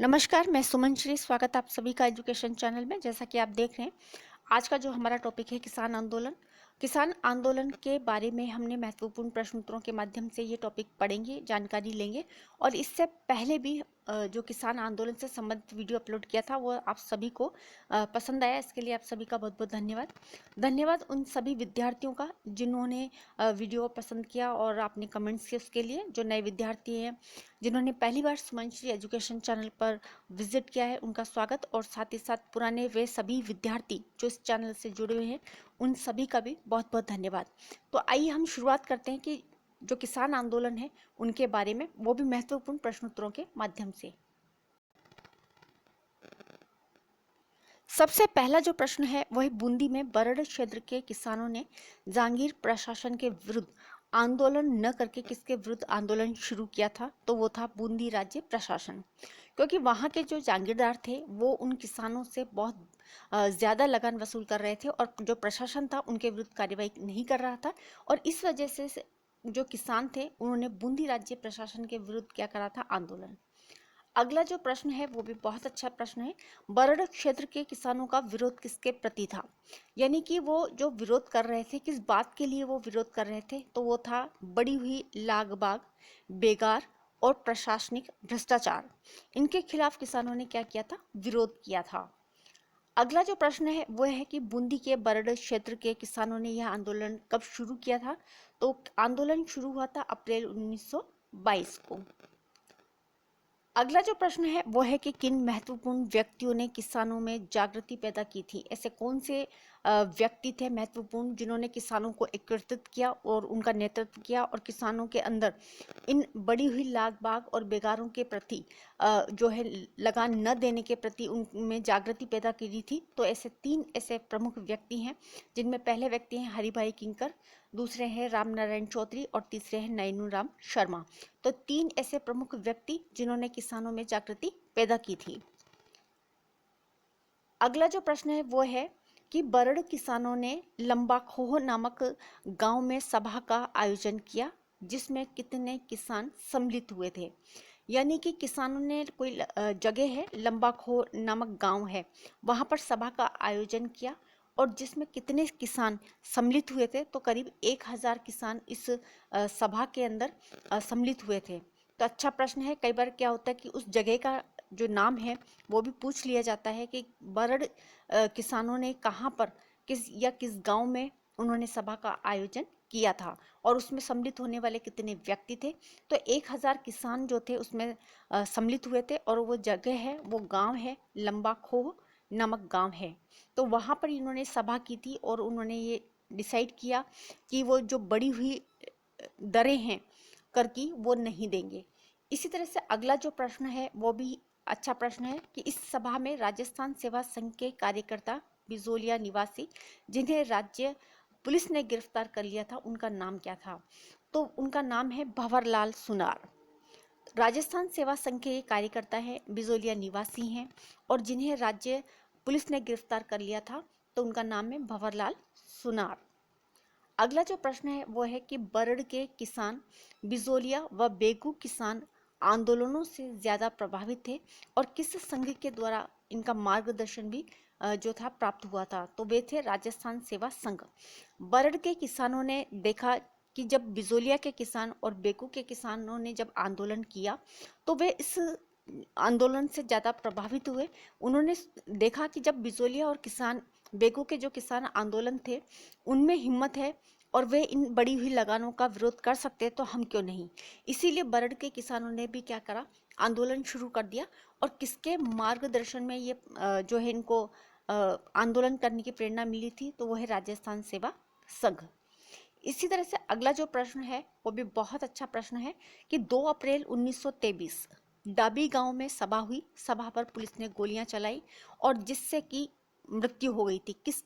नमस्कार, मैं सुमन श्री। स्वागत है आप सभी का एजुकेशन चैनल में। जैसा कि आप देख रहे हैं, आज का जो हमारा टॉपिक है किसान आंदोलन। किसान आंदोलन के बारे में हमने महत्वपूर्ण प्रश्न उत्तरों के माध्यम से ये टॉपिक पढ़ेंगे, जानकारी लेंगे। और इससे पहले भी जो किसान आंदोलन से संबंधित वीडियो अपलोड किया था वो आप सभी को पसंद आया। इसके लिए आप सभी का बहुत बहुत धन्यवाद। धन्यवाद उन सभी विद्यार्थियों का जिन्होंने वीडियो पसंद किया और आपने कमेंट्स किए। उसके लिए जो नए विद्यार्थी हैं, जिन्होंने पहली बार सुमनश्री एजुकेशन चैनल पर विजिट किया है, उनका स्वागत। और साथ ही साथ पुराने वे सभी विद्यार्थी जो इस चैनल से जुड़े हुए हैं, उन सभी का भी बहुत बहुत धन्यवाद। तो आइए हम शुरुआत करते हैं कि जो किसान आंदोलन है उनके बारे में, वो भी महत्वपूर्ण प्रश्नोत्तरों के माध्यम से। सबसे पहला जो प्रश्न है वह बूंदी में बरड़ क्षेत्र के किसानों ने जहांगीर प्रशासन के विरुद्ध आंदोलन न करके किसके विरुद्ध आंदोलन शुरू किया था? तो वो था बूंदी राज्य प्रशासन। क्योंकि वहाँ के जो जागीरदार थे वो उन किसानों से बहुत ज़्यादा लगान वसूल कर रहे थे और जो प्रशासन था उनके विरुद्ध कार्रवाई नहीं कर रहा था। और इस वजह से जो किसान थे उन्होंने बूंदी राज्य प्रशासन के विरुद्ध क्या करा था? आंदोलन। अगला जो प्रश्न है वो भी बहुत अच्छा प्रश्न है। बरड़ क्षेत्र के किसानों का विरोध किसके प्रति था? यानी कि वो जो विरोध कर रहे थे, किस बात के लिए वो विरोध कर रहे थे? तो वो था बढ़ी हुई लागबाग, बेगार और प्रशासनिक भ्रष्टाचार। इनके खिलाफ किसानों ने क्या किया था? विरोध किया था। अगला जो प्रश्न है वो है कि बूंदी के बरड़ क्षेत्र के किसानों ने यह आंदोलन कब शुरू किया था? तो आंदोलन शुरू हुआ था अप्रैल 1922 को। अगला जो प्रश्न है वो है कि किन महत्वपूर्ण व्यक्तियों ने किसानों में जागृति पैदा की थी? ऐसे कौन से व्यक्ति थे महत्वपूर्ण जिन्होंने किसानों को एकत्रित किया और उनका नेतृत्व किया और किसानों के अंदर इन बढ़ी हुई लाग बाग और बेगारों के प्रति जो है लगान न देने के प्रति उनमें जागृति पैदा की थी? तो ऐसे तीन ऐसे प्रमुख व्यक्ति हैं, जिनमें पहले व्यक्ति हैं हरिभाई किंकर, दूसरे हैं राम नारायण चौधरी और तीसरे हैं नैनू राम शर्मा। तो तीन ऐसे प्रमुख व्यक्ति जिन्होंने किसानों में जागृति पैदा की थी। अगला जो प्रश्न है वो है कि बरड़ किसानों ने लंबा खोह नामक गांव में सभा का आयोजन किया, जिसमें कितने किसान सम्मिलित हुए थे? यानी कि किसानों ने कोई जगह है, लंबा खोह नामक गांव है, वहां पर सभा का आयोजन किया और जिसमें कितने किसान सम्मिलित हुए थे? तो करीब 1000 किसान इस सभा के अंदर सम्मिलित हुए थे। तो अच्छा प्रश्न है। कई बार क्या होता है कि उस जगह का जो नाम है वो भी पूछ लिया जाता है कि बरड़ किसानों ने कहाँ पर किस गांव में उन्होंने सभा का आयोजन किया था और उसमें सम्मिलित होने वाले कितने व्यक्ति थे? तो 1000 किसान जो थे उसमें सम्मिलित हुए थे और वो जगह है, वो गांव है, लंबा खोह नामक गांव है। तो वहाँ पर इन्होंने सभा की थी और उन्होंने ये डिसाइड किया कि वो जो बढ़ी हुई दरें हैं कर की, वो नहीं देंगे। इसी तरह से अगला जो प्रश्न है वो भी अच्छा प्रश्न है कि इस सभा में राजस्थान सेवा संघ के कार्यकर्ता बिजोलिया निवासी जिन्हें राज्य पुलिस ने गिरफ्तार कर लिया था, उनका नाम क्या था? तो उनका नाम है भंवरलाल सुनार। राजस्थान सेवा संघ के कार्यकर्ता हैं, बिजोलिया निवासी हैं और जिन्हें राज्य पुलिस ने गिरफ्तार कर लिया था, तो उनका नाम है भंवरलाल सुनार। अगला जो प्रश्न है वो है कि बरड़ के किसान बिजोलिया व बेगू किसान आंदोलनों से ज़्यादा प्रभावित थे और किस संघ के द्वारा इनका मार्गदर्शन भी जो था प्राप्त हुआ था? तो वे थे राजस्थान सेवा संघ। बरड़ के किसानों ने देखा कि जब बिजोलिया के किसान और बेगू के किसानों ने जब आंदोलन किया तो वे इस आंदोलन से ज़्यादा प्रभावित हुए। उन्होंने देखा कि जब बिजोलिया और किसान बेगू के जो किसान आंदोलन थे उनमें हिम्मत है और वे इन बढ़ी हुई लगानों का विरोध कर सकते हैं, तो हम क्यों नहीं? इसीलिए बरड़ के किसानों ने भी क्या करा? आंदोलन शुरू कर दिया। और किसके मार्गदर्शन में ये जो है इनको आंदोलन करने की प्रेरणा मिली थी? तो वो है राजस्थान सेवा संघ। इसी तरह से अगला जो प्रश्न है वो भी बहुत अच्छा प्रश्न है कि 2 अप्रैल 1923 डाबी गांव में सभा हुई। सभा पर पुलिस ने गोलियां चलाई और जिससे कि मृत्यु हो गई थी। किस,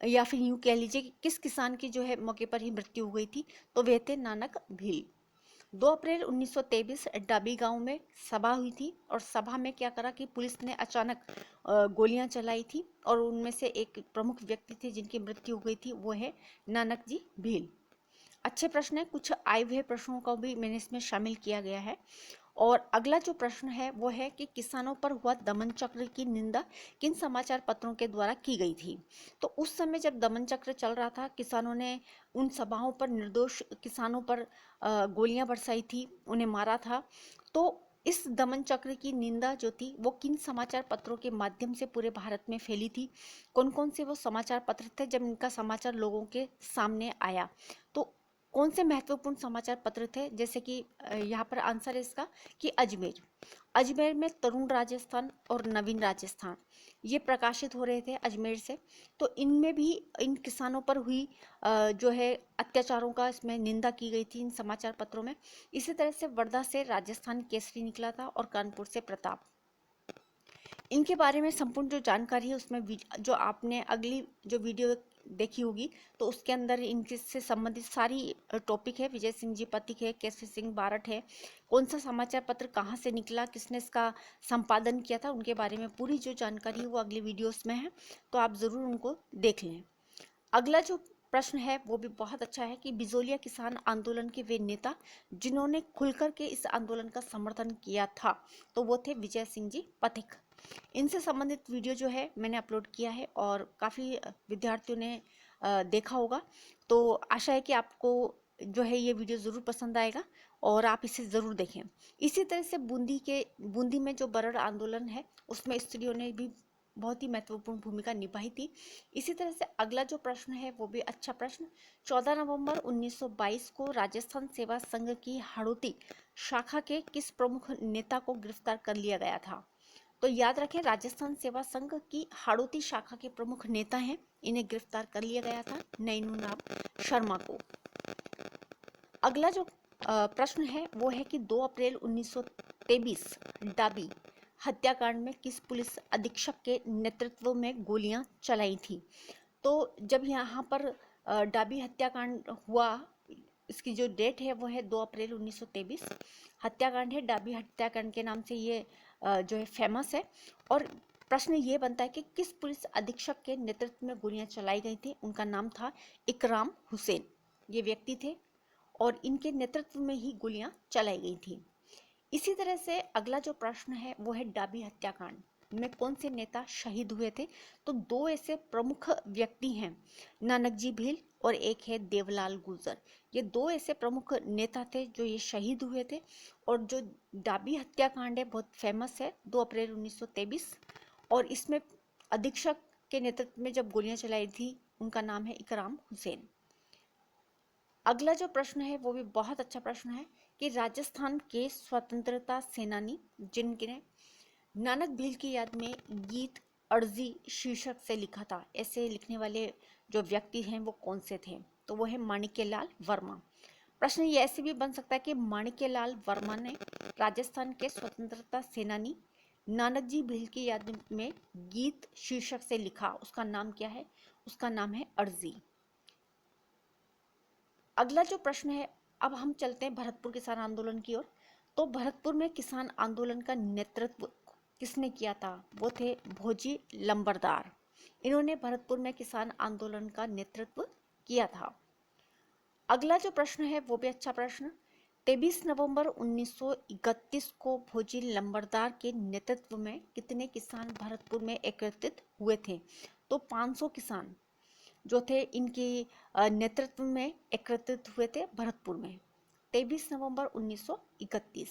या फिर यूं कह लीजिए कि किस किसान की जो है मौके पर ही मृत्यु हो गई थी? तो वे थे नानक भील। 2 अप्रैल 1923 डाबी गांव में सभा हुई थी और सभा में क्या करा कि पुलिस ने अचानक गोलियां चलाई थी और उनमें से एक प्रमुख व्यक्ति थे जिनकी मृत्यु हो गई थी, वो है नानक जी भील। अच्छे प्रश्न है। कुछ आए हुए प्रश्नों को भी मैंने इसमें शामिल किया गया है और अगला जो प्रश्न है वो है कि किसानों पर हुआ दमन चक्र की निंदा किन समाचार पत्रों के द्वारा की गई थी। तो उस समय जब दमन चक्र चल रहा था, किसानों ने उन सभाओं पर निर्दोष किसानों पर गोलियां बरसाई थी, उन्हें मारा था। तो इस दमन चक्र की निंदा जो थी वो किन समाचार पत्रों के माध्यम से पूरे भारत में फैली थी, कौन कौन से वो समाचार पत्र थे जब इनका समाचार लोगों के सामने आया। तो कौन से महत्वपूर्ण समाचार पत्र थे, जैसे कि यहाँ पर आंसर है इसका कि अजमेर। अजमेर में तरुण राजस्थान और नवीन राजस्थान ये प्रकाशित हो रहे थे अजमेर से। तो इनमें भी इन किसानों पर हुई जो है अत्याचारों का इसमें निंदा की गई थी इन समाचार पत्रों में। इसी तरह से वर्धा से राजस्थान केसरी निकला था और कानपुर से प्रताप। इनके बारे में संपूर्ण जो जानकारी है उसमें जो आपने अगली जो वीडियो देखी होगी तो उसके अंदर इनके से संबंधित सारी टॉपिक है। विजय सिंह जी पथिक है, केसरी सिंह बारठ है, कौन सा समाचार पत्र कहाँ से निकला, किसने इसका संपादन किया था, उनके बारे में पूरी जो जानकारी है वो अगली वीडियोस में है, तो आप ज़रूर उनको देख लें। अगला जो प्रश्न है वो भी बहुत अच्छा है कि बिजोलिया किसान आंदोलन के वे नेता जिन्होंने खुलकर के इस आंदोलन का समर्थन किया था, तो वो थे विजय सिंह जी पथिक। इनसे संबंधित वीडियो जो है मैंने अपलोड किया है और काफ़ी विद्यार्थियों ने देखा होगा। तो आशा है कि आपको जो है ये वीडियो ज़रूर पसंद आएगा और आप इसे ज़रूर देखें। इसी तरह से बूंदी में जो बरड़ आंदोलन है उसमें स्त्रियों ने भी बहुत ही महत्वपूर्ण भूमिका निभाई थी। इसी तरह से अगला जो प्रश्न है वो भी अच्छा प्रश्न। 14 नवंबर 1922 को राजस्थान सेवा संघ की हाड़ौती शाखा के किस प्रमुख नेता को गिरफ्तार कर लिया गया था। तो याद रखें, राजस्थान सेवा संघ की हाड़ौती शाखा के प्रमुख नेता हैं, इन्हें गिरफ्तार कर लिया गया था नैनूनाब शर्मा को। अगला जो प्रश्न है वो है कि 2 अप्रैल 1923 डाबी हत्याकांड में किस पुलिस अधीक्षक के नेतृत्व में गोलियां चलाई थी। तो जब यहाँ पर डाबी हत्याकांड हुआ, इसकी जो डेट है वो है 2 अप्रैल 1923। हत्याकांड है, डाबी हत्याकांड के नाम से ये जो है फेमस है। और प्रश्न ये बनता है कि किस पुलिस अधीक्षक के नेतृत्व में गोलियां चलाई गई थी। उनका नाम था इकराम हुसैन, ये व्यक्ति थे और इनके नेतृत्व में ही गोलियां चलाई गई थी। इसी तरह से अगला जो प्रश्न है वो है डाबी हत्याकांड में कौन से नेता शहीद हुए थे। तो 2 ऐसे प्रमुख व्यक्ति हैं, नानकजी भील और एक है देवलाल गुर्जर। ये 2 ऐसे प्रमुख नेता थे जो ये शहीद हुए थे। और जो डाबी हत्याकांड है बहुत फेमस है, 2 अप्रैल 1923, और इसमें अधीक्षक के नेतृत्व में जब गोलियां चलाई थी उनका नाम है इकराम हुसैन। अगला जो प्रश्न है वो भी बहुत अच्छा प्रश्न है कि राजस्थान के स्वतंत्रता सेनानी जिनने नानक भील की याद में गीत अर्जी शीर्षक से लिखा था, ऐसे लिखने वाले जो व्यक्ति हैं वो कौन से थे। तो वो है माणिक्यलाल वर्मा। प्रश्न ये ऐसे भी बन सकता है कि माणिक्यलाल वर्मा ने राजस्थान के स्वतंत्रता सेनानी नानक जी भील की याद में गीत शीर्षक से लिखा, उसका नाम क्या है। उसका नाम है अर्जी। अगला जो प्रश्न है, अब हम चलते हैं भरतपुर किसान आंदोलन की ओर। तो भरतपुर में किसान आंदोलन का नेतृत्व किसने किया था। वो थे भोजी लंबरदार। इन्होंने भरतपुर में किसान आंदोलन का नेतृत्व किया था। अगला जो प्रश्न है वो भी अच्छा प्रश्न। 23 नवंबर 1931 को भोजी लंबरदार के नेतृत्व में कितने किसान भरतपुर में एकत्रित हुए थे। तो 500 किसान जो थे इनके नेतृत्व में एकत्रित हुए थे भरतपुर में 23 नवंबर 1931।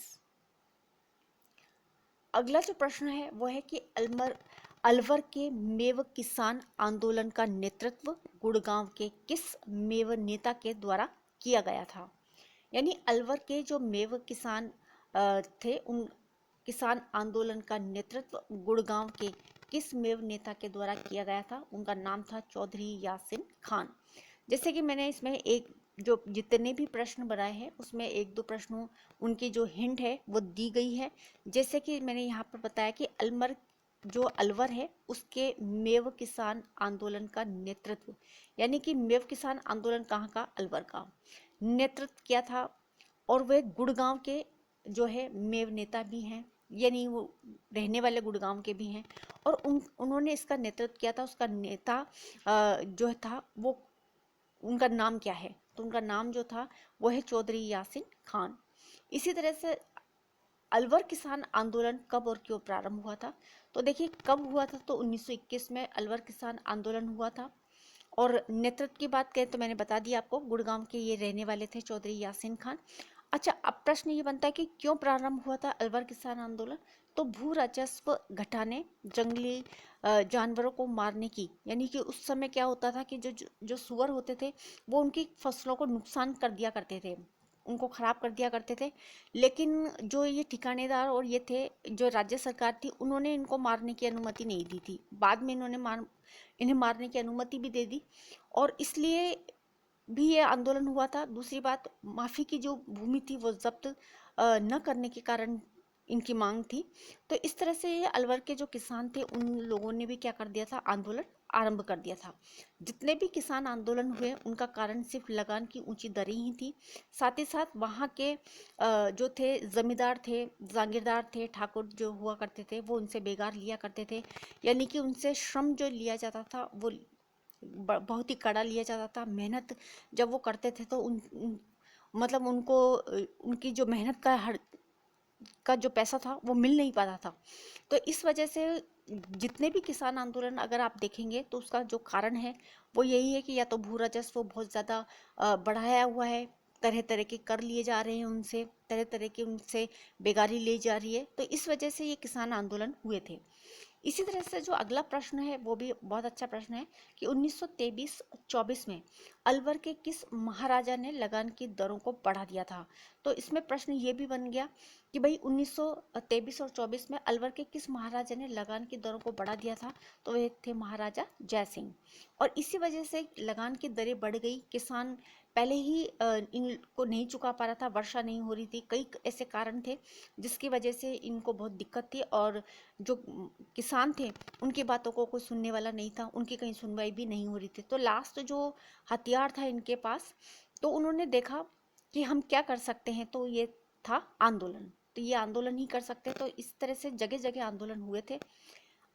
अगला जो प्रश्न है वो है कि अलवर के मेव किसान आंदोलन का नेतृत्व गुड़गांव के किस मेव नेता के द्वारा किया गया था। यानी अलवर के जो मेव किसान थे, उन किसान आंदोलन का नेतृत्व गुड़गांव के किस मेव नेता के द्वारा किया गया था। उनका नाम था चौधरी यासिन खान। जैसे कि मैंने इसमें एक जो जितने भी प्रश्न बनाए हैं उसमें 1-2 प्रश्नों उनकी जो हिंट है वो दी गई है। जैसे कि मैंने यहाँ पर बताया कि अलवर है उसके मेव किसान आंदोलन का नेतृत्व, यानी कि मेव किसान आंदोलन कहाँ का, अलवर का नेतृत्व किया था। और वे गुड़गांव के जो है मेव नेता भी हैं, यानी वो रहने वाले गुड़गांव के भी हैं। और उन्होंने इसका नेतृत्व किया था। उसका नेता जो था वो उनका नाम क्या है। तो उनका नाम जो था वो है चौधरी यासिन खान। इसी तरह से अलवर किसान आंदोलन कब और क्यों प्रारंभ हुआ था? तो देखिए कब हुआ था, तो 1921 में अलवर किसान आंदोलन हुआ था। और नेतृत्व की बात करें तो मैंने बता दिया आपको, गुड़गांव के ये रहने वाले थे चौधरी यासीन खान। अच्छा, अब प्रश्न ये बनता है कि क्यों प्रारंभ हुआ था अलवर किसान आंदोलन? तो भू राजस्व घटाने, जंगली जानवरों को मारने की, यानी कि उस समय क्या होता था कि जो सुअर होते थे वो उनकी फसलों को नुकसान कर दिया करते थे, उनको खराब कर दिया करते थे। लेकिन जो ये ठिकानेदार और ये थे, जो राज्य सरकार थी, उन्होंने इनको मारने की अनुमति नहीं दी थी। बाद में इन्हें मारने की अनुमति भी दे दी, और इसलिए भी ये आंदोलन हुआ था। दूसरी बात, माफी की जो भूमि थी वो जब्त न करने के कारण इनकी मांग थी। तो इस तरह से ये अलवर के जो किसान थे उन लोगों ने भी क्या कर दिया था, आंदोलन आरंभ कर दिया था। जितने भी किसान आंदोलन हुए उनका कारण सिर्फ लगान की ऊंची दरें ही थी। साथ ही साथ वहाँ के जो थे जमींदार थे, जागीरदार थे, ठाकुर जो हुआ करते थे वो उनसे बेगार लिया करते थे, यानी कि उनसे श्रम जो लिया जाता था वो बहुत ही कड़ा लिया जाता था। मेहनत जब वो करते थे तो मतलब उनको उनकी जो मेहनत का जो पैसा था वो मिल नहीं पाता था। तो इस वजह से जितने भी किसान आंदोलन अगर आप देखेंगे तो उसका जो कारण है वो यही है कि या तो भू राजस्व बहुत ज़्यादा बढ़ाया हुआ है, तरह तरह के कर लिए जा रहे हैं उनसे, तरह तरह की उनसे बेगारी ली जा रही है। तो इस वजह से ये किसान आंदोलन हुए थे। इसी तरह से जो अगला प्रश्न है वो भी बहुत अच्छा प्रश्न है कि 1923-24 में अलवर के किस महाराजा ने लगान की दरों को बढ़ा दिया था? तो इसमें प्रश्न ये भी बन गया कि भाई 1923 और 24 में अलवर के किस महाराजा ने लगान की दरों को बढ़ा दिया था? तो वे थे महाराजा जय सिंह। और इसी वजह से लगान की दरें बढ़ गई। किसान पहले ही इनको नहीं चुका पा रहा था, वर्षा नहीं हो रही थी, कई ऐसे कारण थे जिसकी वजह से इनको बहुत दिक्कत थी। और जो किसान थे उनकी बातों को कोई सुनने वाला नहीं था, उनकी कहीं सुनवाई भी नहीं हो रही थी। तो लास्ट जो हथियार था इनके पास, तो उन्होंने देखा कि हम क्या कर सकते हैं, तो ये था आंदोलन। तो ये आंदोलन ही कर सकते, तो इस तरह से जगह जगह आंदोलन हुए थे।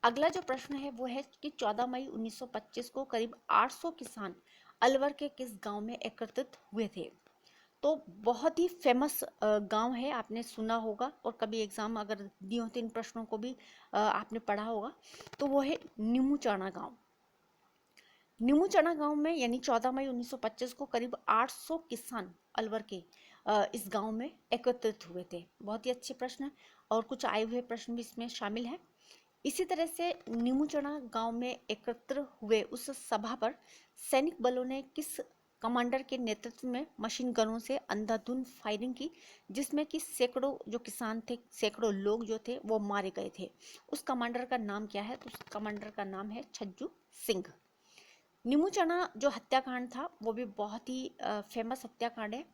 अगला जो प्रश्न है वो है कि 14 मई 1925 को करीब 800 किसान अलवर के किस गांव में एकत्रित हुए थे? तो बहुत ही फेमस गांव है, आपने सुना होगा, और कभी एग्जाम अगर दिए होते इन प्रश्नों को भी आपने पढ़ा होगा। तो वो है नीमूचाना गांव। नीमूचाना गांव में यानी 14 मई 1925 को करीब 800 किसान अलवर के इस गांव में एकत्रित हुए थे। बहुत ही अच्छे प्रश्न, और कुछ आए हुए प्रश्न भी इसमें शामिल हैं। इसी तरह से नीमूचना गांव में एकत्र हुए उस सभा पर सैनिक बलों ने किस कमांडर के नेतृत्व में मशीन गनों से अंधाधुंध फायरिंग की, जिसमें कि सैकड़ों जो किसान थे, सैकड़ों लोग जो थे वो मारे गए थे? उस कमांडर का नाम क्या है? तो उस कमांडर का नाम है छज्जू सिंह। नीमूचना जो हत्याकांड था वो भी बहुत ही फेमस हत्याकांड है।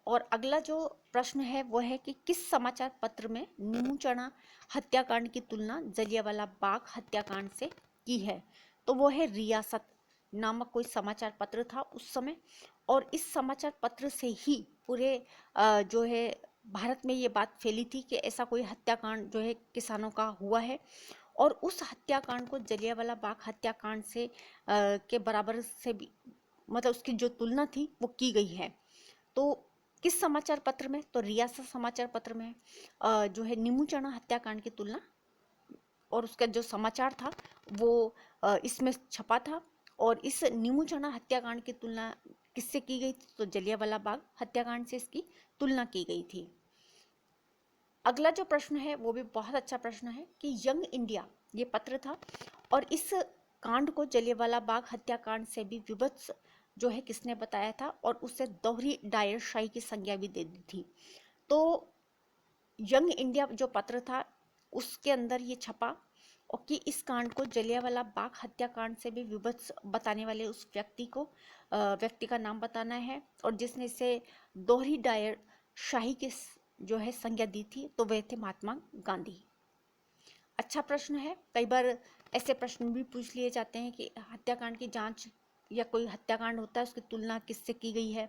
और अगला जो प्रश्न है वो है कि किस समाचार पत्र में नीमूचना हत्याकांड की तुलना जलियांवाला बाग हत्याकांड से की है? तो वो है रियासत नामक कोई समाचार पत्र था उस समय, और इस समाचार पत्र से ही पूरे जो है भारत में ये बात फैली थी कि ऐसा कोई हत्याकांड जो है किसानों का हुआ है। और उस हत्याकांड को जलियांवाला बाग हत्याकांड से के बराबर से भी, मतलब उसकी जो तुलना थी वो की गई है। तो किस समाचार पत्र में? तो रियासत समाचार पत्र में जो है नीमूचना हत्याकांड की तुलना, और उसका जो समाचार था वो इसमें छपा था। और इस नीमूचना हत्याकांड की तुलना किससे की गई थी? तो जलियांवाला बाग हत्याकांड से इसकी तुलना की गई थी। अगला जो प्रश्न है वो भी बहुत अच्छा प्रश्न है कि यंग इंडिया ये पत्र था, और इस कांड को जलियांवाला बाग हत्याकांड से भी विभत्स जो है किसने बताया था, और उससे दोहरी डायरशाही की संज्ञा भी दे दी थी। तो यंग इंडिया जो पत्र था उसके अंदर ये छपा, और कि इस कांड को जलियांवाला बाग हत्याकांड से भी विभत्स बताने वाले उस व्यक्ति का नाम बताना है, और जिसने इसे दोहरी डायरशाही की जो है संज्ञा दी थी, तो वह थे महात्मा गांधी। अच्छा प्रश्न है, कई बार ऐसे प्रश्न भी पूछ लिए जाते हैं कि हत्याकांड की जांच या कोई हत्याकांड होता है उसकी तुलना किससे की गई है,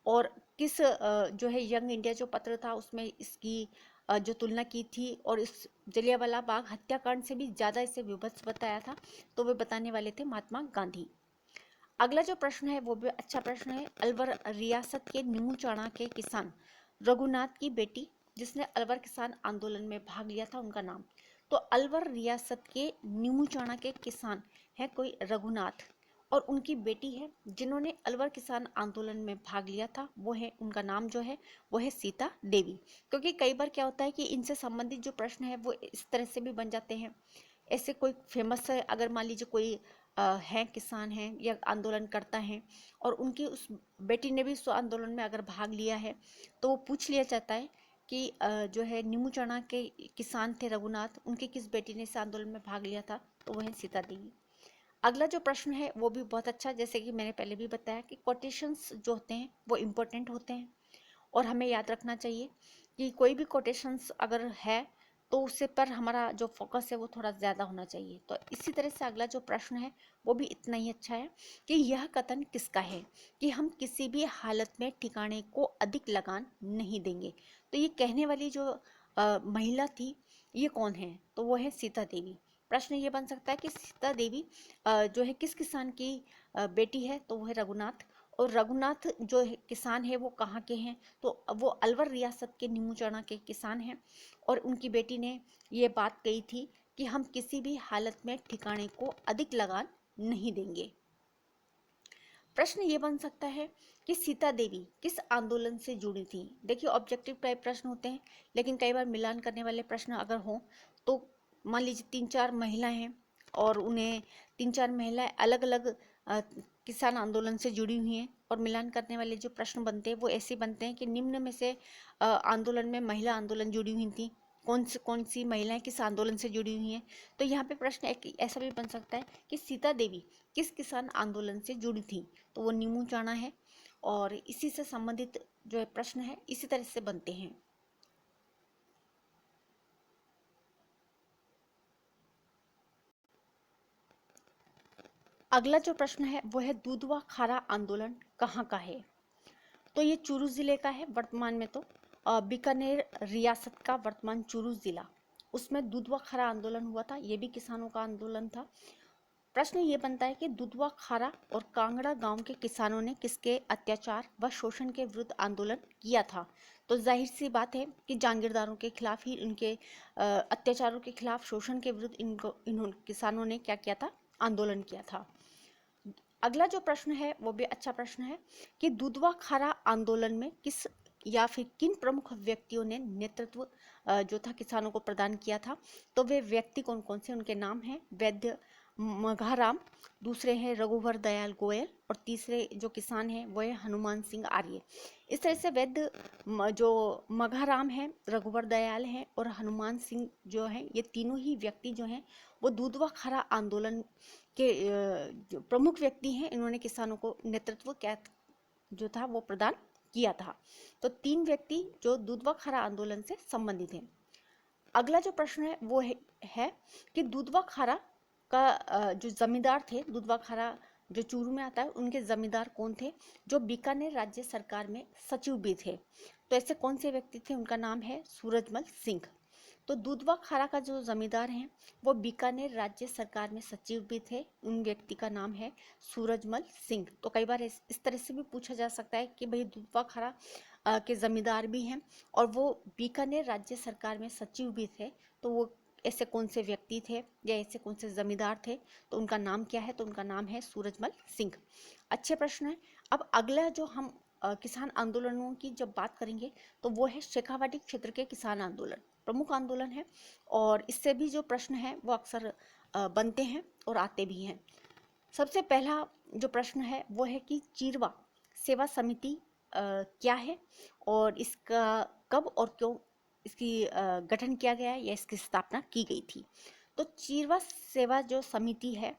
और किस जो है यंग इंडिया जो पत्र था उसमें इसकी जो तुलना की थी, और इस जलियांवाला बाग हत्याकांड से भी ज़्यादा इसे विभत्स बताया था, तो वे बताने वाले थे महात्मा गांधी। अगला जो प्रश्न है वो भी अच्छा प्रश्न है। अलवर रियासत के नीमूचना के किसान रघुनाथ की बेटी जिसने अलवर किसान आंदोलन में भाग लिया था, उनका नाम। तो अलवर रियासत के नीमूचाणा के किसान है कोई रघुनाथ, और उनकी बेटी है जिन्होंने अलवर किसान आंदोलन में भाग लिया था, वो है, उनका नाम जो है वो है सीता देवी। क्योंकि कई बार क्या होता है कि इनसे संबंधित जो प्रश्न है वो इस तरह से भी बन जाते हैं। ऐसे कोई फेमस है, अगर मान लीजिए कोई है, किसान है या आंदोलन करता है, और उनकी उस बेटी ने भी उस आंदोलन में अगर भाग लिया है, तो वो पूछ लिया जाता है कि जो है नीमूचाणा के किसान थे रघुनाथ, उनकी किस बेटी ने इस आंदोलन में भाग लिया था, तो वह है सीता देवी। अगला जो प्रश्न है वो भी बहुत अच्छा, जैसे कि मैंने पहले भी बताया कि कोटेशंस जो होते हैं वो इम्पोर्टेंट होते हैं, और हमें याद रखना चाहिए कि कोई भी कोटेशंस अगर है तो उससे पर हमारा जो फोकस है वो थोड़ा ज़्यादा होना चाहिए। तो इसी तरह से अगला जो प्रश्न है वो भी इतना ही अच्छा है कि यह कथन किसका है कि हम किसी भी हालत में ठिकाने को अधिक लगान नहीं देंगे। तो ये कहने वाली जो महिला थी, ये कौन है, तो वो है सीता देवी। प्रश्न ये बन सकता है कि सीता देवी जो है किस किसान की बेटी है, तो वो है रघुनाथ। और रघुनाथ जो किसान है वो कहाँ के हैं, तो वो अलवर रियासत के नीमूचाणा के किसान हैं, और उनकी बेटी ने ये बात कही थी कि हम किसी भी हालत में ठिकाने को अधिक लगान नहीं देंगे। प्रश्न ये बन सकता है कि सीता देवी किस आंदोलन से जुड़ी थी। देखिए, ऑब्जेक्टिव टाइप प्रश्न होते हैं, लेकिन कई बार मिलान करने वाले प्रश्न अगर हों, तो मान लीजिए 3-4 महिलाएं हैं और उन्हें 3-4 महिलाएं अलग अलग किसान आंदोलन से जुड़ी हुई हैं, और मिलान करने वाले जो प्रश्न बनते हैं वो ऐसे बनते हैं कि निम्न में से आंदोलन में महिला आंदोलन जुड़ी हुई थी, कौन सी महिलाएं किस आंदोलन से जुड़ी हुई हैं। तो यहाँ पे प्रश्न एक ऐसा भी बन सकता है कि सीता देवी किस किसान आंदोलन से जुड़ी थी, तो वो नीमूचाणा है, और इसी से संबंधित जो है प्रश्न है इसी तरह से बनते हैं। अगला जो प्रश्न है वो है दुधवा खारा आंदोलन कहाँ का है, तो ये चूरू जिले का है वर्तमान में। तो बीकानेर रियासत का वर्तमान चूरू जिला, उसमें दुधवा खारा आंदोलन हुआ था, ये भी किसानों का आंदोलन था। प्रश्न ये बनता है कि दुधवा खारा और कांगड़ा गांव के किसानों ने किसके अत्याचार व शोषण के विरुद्ध आंदोलन किया था, तो जाहिर सी बात है कि जागीरदारों के खिलाफ ही, उनके अत्याचारों के खिलाफ, शोषण के विरुद्ध इन्होंने किसानों ने क्या किया था, आंदोलन किया था। अगला जो प्रश्न है वो भी अच्छा प्रश्न है कि दुधवा खारा आंदोलन में किस या फिर किन प्रमुख व्यक्तियों ने नेतृत्व जो था किसानों को प्रदान किया था, तो वे व्यक्ति कौन कौन से, उनके नाम हैं वैद्य मघाराम, दूसरे हैं रघुवर दयाल गोयल, और तीसरे जो किसान हैं वो है हनुमान सिंह आर्य। इस तरह से वैद्य जो मघाराम हैं, रघुवर दयाल हैं और हनुमान सिंह जो हैं, ये तीनों ही व्यक्ति जो हैं वो दुधवा खारा आंदोलन के जो प्रमुख व्यक्ति हैं। इन्होंने किसानों को नेतृत्व क्या जो था वो प्रदान किया था। तो 3 व्यक्ति जो दुधवा खारा आंदोलन से संबंधित हैं। अगला जो प्रश्न है वो है कि दुधवा खारा का जो जमींदार थे, दुधवा खारा जो चूरू में आता है, उनके जमींदार कौन थे, जो बीकानेर राज्य सरकार में सचिव भी थे। तो ऐसे कौन से व्यक्ति थे, उनका नाम है सूरजमल सिंह। तो दुधवा खारा का जो जमींदार हैं वो बीकानेर राज्य सरकार में सचिव भी थे, उन व्यक्ति का नाम है सूरजमल सिंह। तो कई बार इस तरह से भी पूछा जा सकता है कि भाई दुधवा खारा के जमींदार भी हैं और वो बीकानेर राज्य सरकार में सचिव भी थे, तो वो ऐसे कौन से व्यक्ति थे या ऐसे कौन से जमींदार थे, तो उनका नाम क्या है, तो उनका नाम है सूरजमल सिंह। अच्छे प्रश्न है। अब अगला जो हम किसान आंदोलनों की जब बात करेंगे तो वो है शेखावाटी क्षेत्र के किसान आंदोलन, प्रमुख आंदोलन है, और इससे भी जो प्रश्न है वो अक्सर बनते हैं और आते भी हैं। सबसे पहला जो प्रश्न है वो है कि चीरवा सेवा समिति क्या है, और इसका कब और क्यों इसकी गठन किया गया है या इसकी स्थापना की गई थी। तो चीरवा सेवा जो समिति है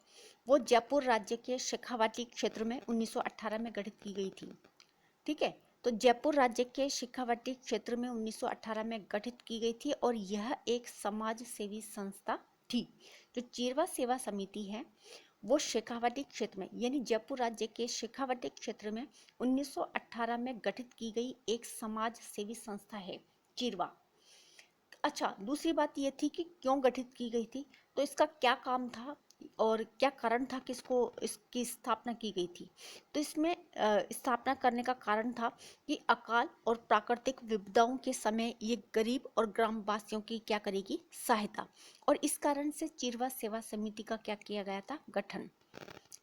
वो जयपुर राज्य के शेखावाटी क्षेत्र में 1918 में गठित की गई थी। ठीक है, तो जयपुर राज्य के शेखावाटी क्षेत्र में 1918 में गठित की गई थी, और यह एक समाज सेवी संस्था थी। जो चीरवा सेवा समिति है वो शेखावाटी क्षेत्र में, यानी जयपुर राज्य के शेखावाटी क्षेत्र में 1918 में गठित की गई एक समाज सेवी संस्था है चीरवा। अच्छा, दूसरी बात ये थी कि क्यों गठित की गई थी, तो इसका क्या काम था, और क्या कारण था कि इसकी स्थापना की गई थी। तो इसमें स्थापना करने का कारण था कि अकाल और प्राकृतिक विपदाओं के समय ये गरीब और ग्रामवासियों की क्या करेगी, सहायता। और इस कारण से चिरवा सेवा समिति का क्या किया गया था, गठन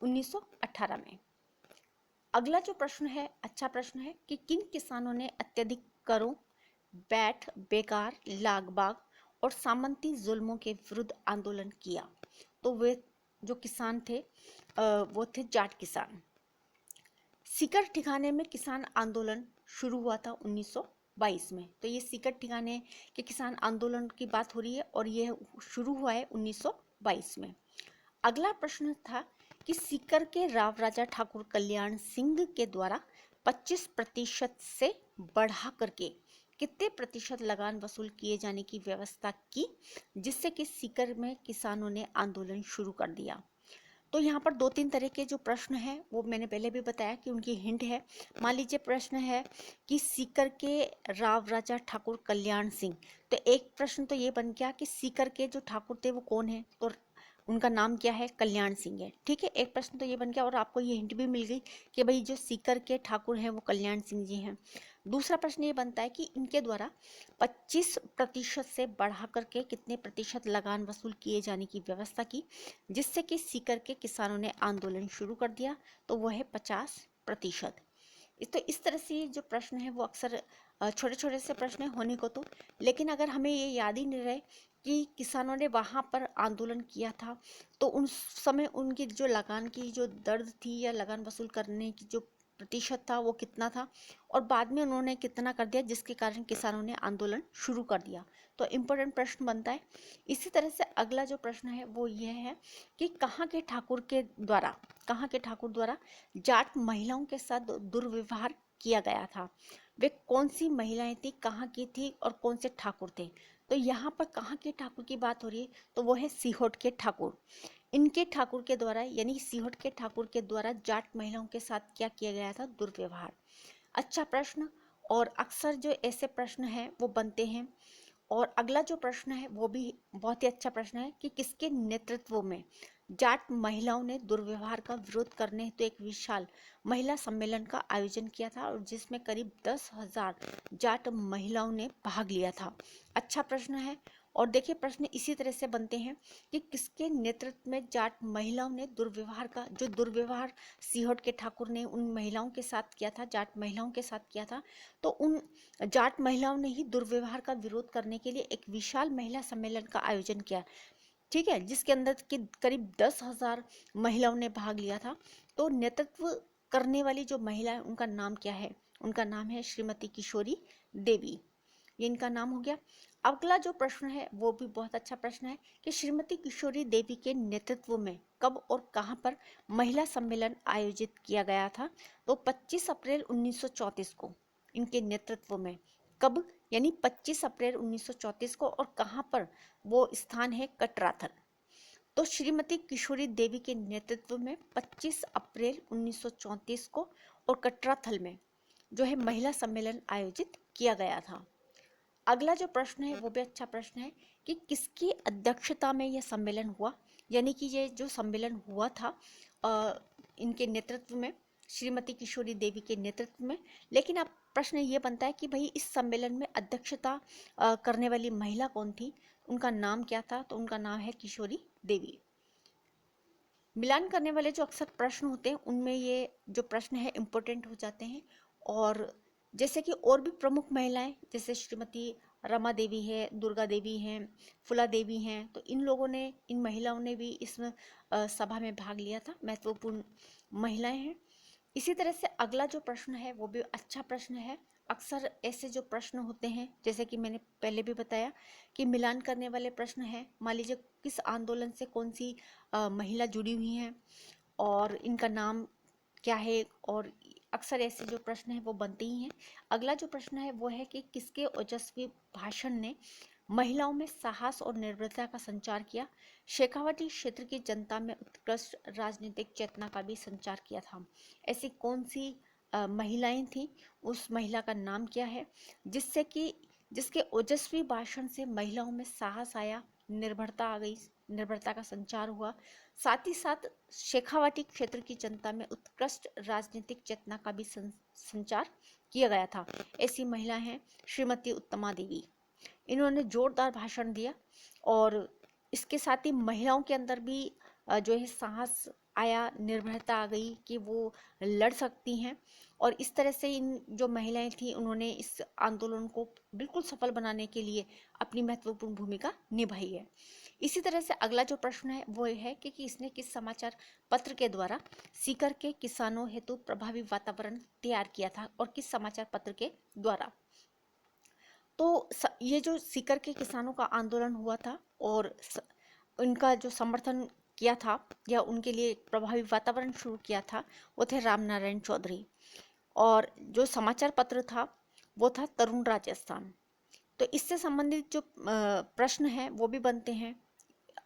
1918 में। अगला जो प्रश्न है, अच्छा प्रश्न है कि किन किसानों ने अत्यधिक करों, बैठ, बेकार, लागबाग और सामंती जुल्मों के विरुद्ध आंदोलन किया। तो वे जो किसान थे वो थे जाट किसान। सीकर ठिकाने में किसान आंदोलन शुरू हुआ था 1922 में। तो ये सीकर ठिकाने के किसान आंदोलन की बात हो रही है और ये शुरू हुआ है 1922 में। अगला प्रश्न था कि सीकर के राव राजा ठाकुर कल्याण सिंह के द्वारा 25% से बढ़ा करके कितने प्रतिशत लगान वसूल किए जाने की व्यवस्था की, जिससे कि सीकर में किसानों ने आंदोलन शुरू कर दिया। तो यहाँ पर 2-3 तरह के जो प्रश्न हैं वो मैंने पहले भी बताया कि उनकी हिंट है। मान लीजिए प्रश्न है कि सीकर के राव राजा ठाकुर कल्याण सिंह, तो एक प्रश्न तो ये बन गया कि सीकर के जो ठाकुर थे वो कौन है, तो उनका नाम क्या है, कल्याण सिंह है। ठीक है, एक प्रश्न तो ये बन गया और आपको ये हिंट भी मिल गई कि भाई जो सीकर के ठाकुर हैं वो कल्याण सिंह जी हैं। दूसरा प्रश्न ये बनता है कि इनके द्वारा 25% से बढ़ा करके कितने प्रतिशत लगान वसूल किए जाने की व्यवस्था की, जिससे कि सीकर के किसानों ने आंदोलन शुरू कर दिया। तो वह है 50%। तो इस तरह से जो प्रश्न है वो अक्सर छोटे छोटे से प्रश्न होने को तो, लेकिन अगर हमें ये याद ही नहीं रहे कि किसानों ने वहाँ पर आंदोलन किया था तो उस समय उनकी जो लगान की जो दर्द थी या लगान वसूल करने की जो प्रतिशत था वो कितना था, और बाद में उन्होंने कितना कर दिया जिसके कारण किसानों ने आंदोलन शुरू कर दिया। तो इम्पोर्टेंट प्रश्न बनता है। इसी तरह से अगला जो प्रश्न है वो ये है कि कहाँ के ठाकुर द्वारा जाट महिलाओं के साथ दुर्व्यवहार किया गया था। वे कौन सी महिलाएं थी, कहाँ की थी और कौन से ठाकुर थे। तो यहाँ पर कहाँ के ठाकुर की बात हो रही है, तो वो है सीहोट के ठाकुर। इनके ठाकुर के द्वारा यानी सीहोट के ठाकुर के द्वारा जाट महिलाओं के साथ क्या किया गया था, दुर्व्यवहार। अच्छा प्रश्न, और अक्सर जो ऐसे प्रश्न हैं वो बनते हैं। और अगला जो प्रश्न है वो भी बहुत ही अच्छा प्रश्न है कि किसके नेतृत्व में जाट महिलाओं ने दुर्व्यवहार का विरोध करने हेतु एक विशाल महिला सम्मेलन का आयोजन किया था और जिसमें करीब 10,000 जाट महिलाओं ने भाग लिया था। अच्छा प्रश्न है। और देखिए प्रश्न इसी तरह से बनते हैं कि किसके नेतृत्व में जाट महिलाओं ने दुर्व्यवहार सीहोट के ठाकुर ने उन महिलाओं के साथ किया था, जाट महिलाओं के साथ किया था। तो उन जाट महिलाओं ने ही दुर्व्यवहार का विरोध करने के लिए एक विशाल महिला सम्मेलन का आयोजन किया। ठीक है, जिसके अंदर के करीब 10,000 महिलाओं ने भाग लिया था। तो नेतृत्व करने वाली जो महिला है उनका नाम क्या है, उनका नाम है श्रीमती किशोरी देवी। ये इनका नाम हो गया। अगला जो प्रश्न है वो भी बहुत अच्छा प्रश्न है कि श्रीमती किशोरी देवी के नेतृत्व में कब और कहां पर महिला सम्मेलन आयोजित किया गया था। तो 25 अप्रैल 1934 को इनके नेतृत्व में, कब यानी 25 अप्रैल 1934 को, और कहां पर, वो स्थान है कटराथल। तो श्रीमती किशोरी देवी के नेतृत्व में 25 अप्रैल 1934 को और कटराथल में जो है महिला सम्मेलन आयोजित किया गया था। अगला जो प्रश्न है वो भी अच्छा प्रश्न है कि किसकी अध्यक्षता में यह सम्मेलन हुआ, यानी कि ये जो सम्मेलन हुआ था इनके नेतृत्व में, श्रीमती किशोरी देवी के नेतृत्व में। लेकिन अब प्रश्न ये बनता है कि भाई इस सम्मेलन में अध्यक्षता करने वाली महिला कौन थी, उनका नाम क्या था। तो उनका नाम है किशोरी देवी। मिलान करने वाले जो अक्सर प्रश्न होते हैं उनमें ये जो प्रश्न है इम्पोर्टेंट हो जाते हैं। और जैसे कि और भी प्रमुख महिलाएं जैसे श्रीमती रमा देवी है, दुर्गा देवी हैं, फुला देवी हैं, तो इन लोगों ने, इन महिलाओं ने भी इस सभा में भाग लिया था, महत्वपूर्ण महिलाएं हैं। इसी तरह से अगला जो प्रश्न है वो भी अच्छा प्रश्न है। अक्सर ऐसे जो प्रश्न होते हैं जैसे कि मैंने पहले भी बताया कि मिलान करने वाले प्रश्न हैं। मान लीजिए किस आंदोलन से कौन सी महिला जुड़ी हुई हैं और इनका नाम क्या है, और अक्सर ऐसे जो प्रश्न हैं वो बनते ही हैं। अगला जो प्रश्न है वो है कि किसके ओजस्वी भाषण ने महिलाओं में साहस और निर्भयता का संचार किया। शेखावटी क्षेत्र की जनता में उत्कृष्ट राजनीतिक चेतना का भी संचार किया था। ऐसी कौन सी महिलाएं थी, उस महिला का नाम क्या है जिससे कि जिसके ओजस्वी भाषण से महिलाओं में साहस आया, निर्भरता आ गई, निर्भरता का संचार हुआ। साथ ही साथ शेखावाटी क्षेत्र की जनता में उत्कृष्ट राजनीतिक चेतना का भी संचार किया गया था। ऐसी महिला हैं श्रीमती उत्तमा देवी। इन्होंने जोरदार भाषण दिया और इसके साथ ही महिलाओं के अंदर भी जो है साहस आया, निर्भरता आ गई कि वो लड़ सकती हैं। और इस तरह से इन जो महिलाएं थी उन्होंने इस आंदोलन को बिल्कुल सफल बनाने के लिए अपनी महत्वपूर्ण भूमिका निभाई है। इसी तरह से अगला जो प्रश्न है वो है कि किसने किस समाचार पत्र के द्वारा सीकर के किसानों हेतु प्रभावी वातावरण तैयार किया था और किस समाचार पत्र के द्वारा। तो ये जो सीकर के किसानों का आंदोलन हुआ था और उनका जो समर्थन किया था या उनके लिए प्रभावी वातावरण शुरू किया था वो थे राम नारायण चौधरी। और जो समाचार पत्र था वो था तरुण राजस्थान। तो इससे संबंधित जो प्रश्न हैं वो भी बनते हैं।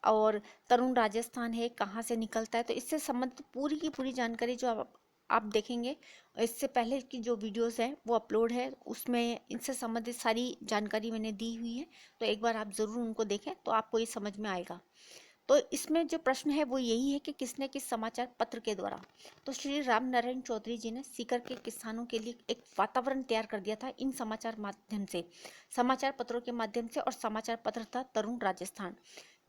और तरुण राजस्थान है कहाँ से निकलता है, तो इससे संबंधित पूरी की पूरी जानकारी जो आप देखेंगे, इससे पहले की जो वीडियोस हैं वो अपलोड है, उसमें इनसे संबंधित सारी जानकारी मैंने दी हुई है। तो एक बार आप ज़रूर उनको देखें तो आपको ये समझ में आएगा। तो इसमें जो प्रश्न है वो यही है कि किसने किस समाचार पत्र के द्वारा। तो श्री राम नारायण चौधरी जी ने सीकर के किसानों के लिए एक वातावरण तैयार कर दिया था इन समाचार माध्यम से, समाचार पत्रों के माध्यम से। और समाचार पत्र था तरुण राजस्थान।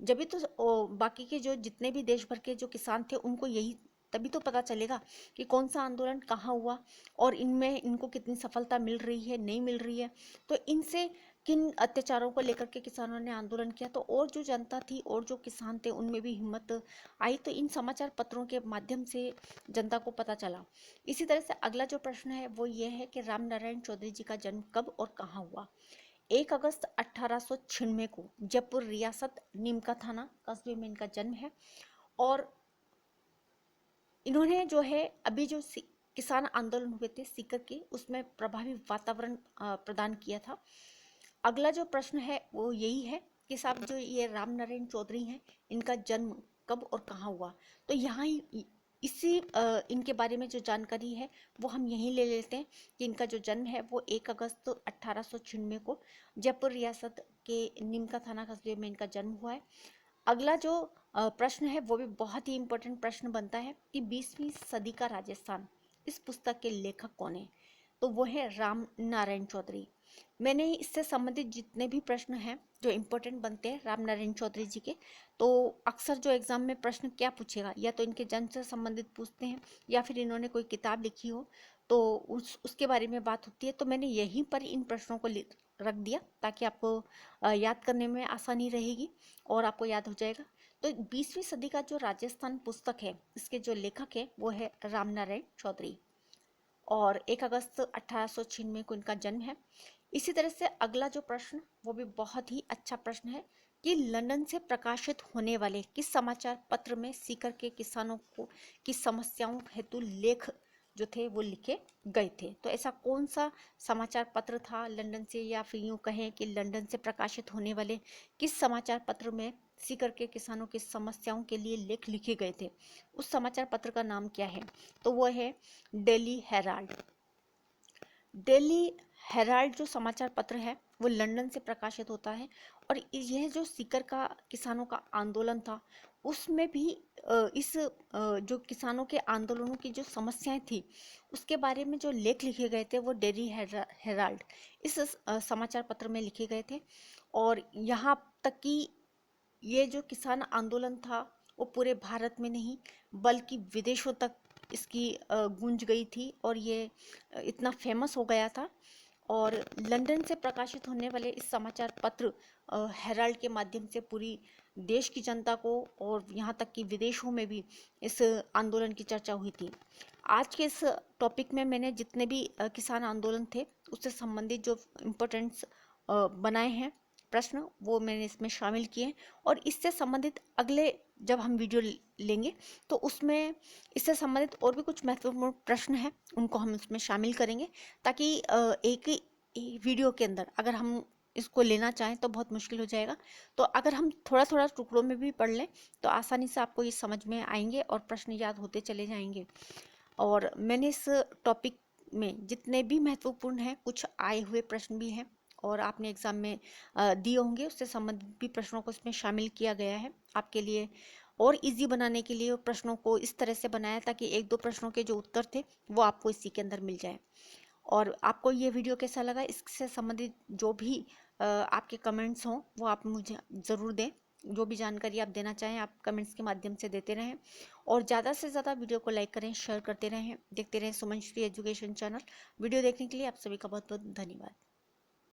जब भी तो बाकी के जो जितने भी देश भर के जो किसान थे उनको यही तभी तो पता चलेगा कि कौन सा आंदोलन कहाँ हुआ और इनमें इनको कितनी सफलता मिल रही है, नहीं मिल रही है। तो इनसे किन अत्याचारों को लेकर के किसानों ने आंदोलन किया, तो और जो जनता थी और जो किसान थे उनमें भी हिम्मत आई। तो इन समाचार पत्रों के माध्यम से जनता को पता चला। इसी तरह से अगला जो प्रश्न है वो ये है कि राम नारायण चौधरी जी का जन्म कब और कहाँ हुआ। 1 अगस्त 1896 को जयपुर रियासत नीमका थाना कस्बे में इनका जन्म है। और इन्होंने जो है अभी जो किसान आंदोलन हुए थे सीकर के, उसमें प्रभावी वातावरण प्रदान किया था। अगला जो प्रश्न है वो यही है कि साहब जो ये राम नारायण चौधरी हैं इनका जन्म कब और कहाँ हुआ। तो यहाँ ही इसी इनके बारे में जो जानकारी है वो हम यहीं ले लेते हैं कि इनका जो जन्म है वो 1 अगस्त 1896 को जयपुर रियासत के नीमका थाना कस्बे में इनका जन्म हुआ है। अगला जो प्रश्न है वो भी बहुत ही इम्पोर्टेंट प्रश्न बनता है कि 20वीं सदी का राजस्थान, इस पुस्तक के लेखक कौन है। तो वो है राम नारायण चौधरी। मैंने इससे संबंधित जितने भी प्रश्न हैं जो इम्पोर्टेंट बनते हैं राम नारायण चौधरी जी के, तो अक्सर जो एग्जाम में प्रश्न क्या पूछेगा, या तो इनके जन्म से संबंधित पूछते हैं या फिर इन्होंने कोई किताब लिखी हो तो उसके बारे में बात होती है। तो मैंने यहीं पर इन प्रश्नों को रख दिया ताकि आपको याद करने में आसानी रहेगी और आपको याद हो जाएगा। तो 20वीं सदी का जो राजस्थान पुस्तक है इसके जो लेखक है वो है राम नारायण चौधरी। और 1 अगस्त 1896 को इनका जन्म है। इसी तरह से अगला जो प्रश्न वो भी बहुत ही अच्छा प्रश्न है कि लंदन से प्रकाशित होने वाले किस समाचार पत्र में सीकर के किसानों को की समस्याओं हेतु लेख जो थे वो लिखे गए थे। तो ऐसा कौन सा समाचार पत्र था लंदन से, या फिर यूँ कहें कि लंदन से प्रकाशित होने वाले किस समाचार पत्र में सीकर के किसानों की समस्याओं के लिए लेख लिखे गए थे, उस समाचार पत्र का नाम क्या है। तो वो है डेली हेराल्ड। डेली हेराल्ड जो समाचार पत्र है वो लंदन से प्रकाशित होता है। और यह जो सीकर का किसानों का आंदोलन था उसमें भी इस जो किसानों के आंदोलनों की जो समस्याएं थी उसके बारे में जो लेख लिखे गए थे वो डेली हेराल्ड इस समाचार पत्र में लिखे गए थे। और यहाँ तक कि ये जो किसान आंदोलन था वो पूरे भारत में नहीं बल्कि विदेशों तक इसकी गूंज गई थी और ये इतना फेमस हो गया था। और लंदन से प्रकाशित होने वाले इस समाचार पत्र हेराल्ड के माध्यम से पूरी देश की जनता को और यहाँ तक कि विदेशों में भी इस आंदोलन की चर्चा हुई थी। आज के इस टॉपिक में मैंने जितने भी किसान आंदोलन थे उससे संबंधित जो इम्पोर्टेंट्स बनाए हैं प्रश्न वो मैंने इसमें शामिल किए हैं। और इससे संबंधित अगले जब हम वीडियो लेंगे तो उसमें इससे संबंधित और भी कुछ महत्वपूर्ण प्रश्न हैं उनको हम इसमें शामिल करेंगे, ताकि एक ही वीडियो के अंदर अगर हम इसको लेना चाहें तो बहुत मुश्किल हो जाएगा। तो अगर हम थोड़ा थोड़ा टुकड़ों में भी पढ़ लें तो आसानी से आपको ये समझ में आएंगे और प्रश्न याद होते चले जाएंगे। और मैंने इस टॉपिक में जितने भी महत्वपूर्ण हैं कुछ आए हुए प्रश्न भी हैं और आपने एग्ज़ाम में दिए होंगे, उससे संबंधित भी प्रश्नों को इसमें शामिल किया गया है आपके लिए। और इजी बनाने के लिए प्रश्नों को इस तरह से बनाया ताकि एक दो प्रश्नों के जो उत्तर थे वो आपको इसी के अंदर मिल जाए। और आपको ये वीडियो कैसा लगा, इससे संबंधित जो भी आपके कमेंट्स हों वो आप मुझे ज़रूर दें। जो भी जानकारी आप देना चाहें आप कमेंट्स के माध्यम से देते रहें। और ज़्यादा से ज़्यादा वीडियो को लाइक करें, शेयर करते रहें, देखते रहें सुमन श्री एजुकेशन चैनल। वीडियो देखने के लिए आप सभी का बहुत बहुत धन्यवाद।